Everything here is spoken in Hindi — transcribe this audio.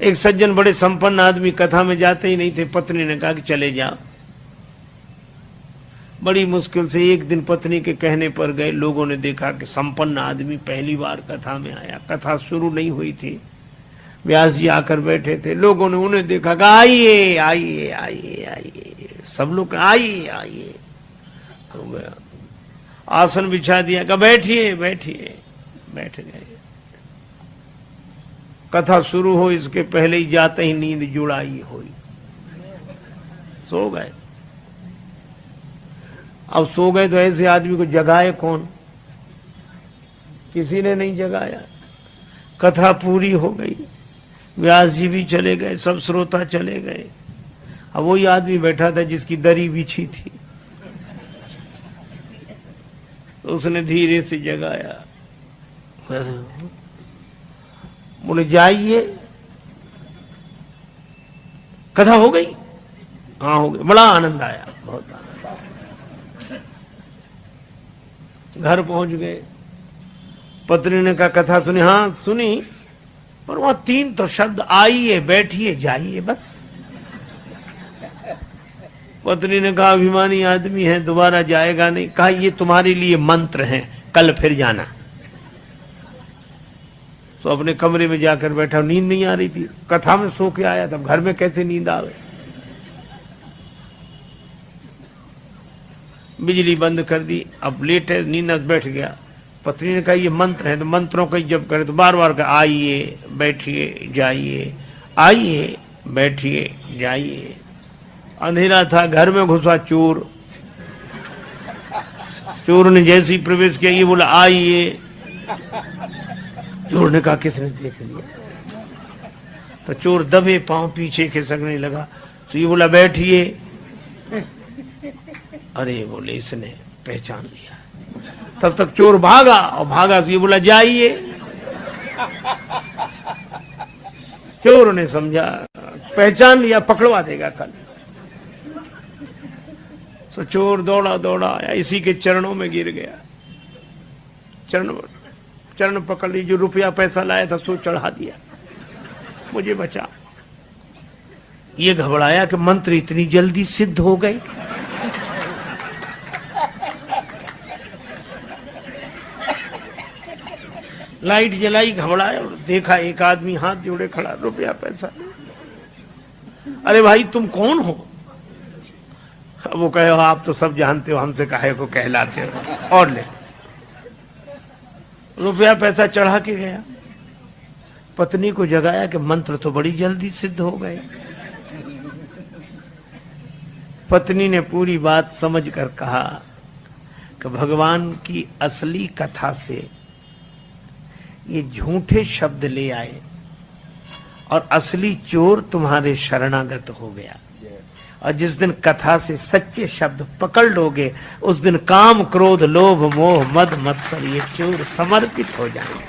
एक सज्जन बड़े संपन्न आदमी कथा में जाते ही नहीं थे। पत्नी ने कहा कि चले जाओ। बड़ी मुश्किल से एक दिन पत्नी के कहने पर गए। लोगों ने देखा कि संपन्न आदमी पहली बार कथा में आया। कथा शुरू नहीं हुई थी, व्यास जी आकर बैठे थे। लोगों ने उन्हें देखा कि आइए आइए आइए आइए, सब लोग आइए आइए। तो गया, आसन बिछा दिया, कहा बैठिए बैठिए, बैठ गए। कथा शुरू हो इसके पहले ही जाते ही नींद जुड़ाई हुई, सो गए। अब सो गए तो ऐसे आदमी को जगाए कौन? किसी ने नहीं जगाया। कथा पूरी हो गई, व्यास जी भी चले गए, सब श्रोता चले गए। अब वही आदमी बैठा था जिसकी दरी बिछी थी, तो उसने धीरे से जगाया। बोले जाइए, कथा हो गई? हाँ हो गई। बड़ा आनंद आया, बहुत आनंद। घर पहुंच गए। पत्नी ने कहा कथा सुनी? हाँ सुनी, पर वहां 3 तो शब्द, आइए बैठिए जाइए, बस। पत्नी ने कहा अभिमानी आदमी है, दोबारा जाएगा नहीं। कहा ये तुम्हारे लिए मंत्र हैं, कल फिर जाना। तो अपने कमरे में जाकर बैठा, नींद नहीं आ रही थी, कथा में सो के आया, तब घर में कैसे नींद आवे। बिजली बंद कर दी, अब लेट है, नींद बैठ गया। पत्नी ने कहा ये मंत्र है, तो मंत्रों का जब करे तो बार बार कहा आइए बैठिए जाइए, आइए बैठिए जाइए। अंधेरा था, घर में घुसा चोर। चोर ने जैसे ही प्रवेश किया, ये बोला आइए। चोर ने कहा किसने देख लिया? तो चोर दबे पांव पीछे खिसकने लगा। तो ये बोला बैठिए। अरे बोले इसने पहचान लिया। तब तक चोर भागा, और भागा तो ये बोला जाइए। चोर ने समझा, पहचान लिया, पकड़वा देगा कल। तो चोर दौड़ा दौड़ा आया, इसी के चरणों में गिर गया। चरण पकड़ ली, जो रुपया पैसा लाया था सो चढ़ा दिया, मुझे बचा। ये घबराया कि मंत्र इतनी जल्दी सिद्ध हो गए। लाइट जलाई, घबराया और देखा एक आदमी हाथ जोड़े खड़ा, रुपया पैसा। अरे भाई तुम कौन हो? वो कहे आप तो सब जानते हो, हमसे काहे को कहलाते हो, और ले। रुपया पैसा चढ़ा के गया। पत्नी को जगाया कि मंत्र तो बड़ी जल्दी सिद्ध हो गए। पत्नी ने पूरी बात समझकर कहा कि भगवान की असली कथा से ये झूठे शब्द ले आए, और असली चोर तुम्हारे शरणागत हो गया। और जिस दिन कथा से सच्चे शब्द पकड़ लोगे, उस दिन काम क्रोध लोभ मोह मद मत्सर ये चोर समर्पित हो जाएंगे।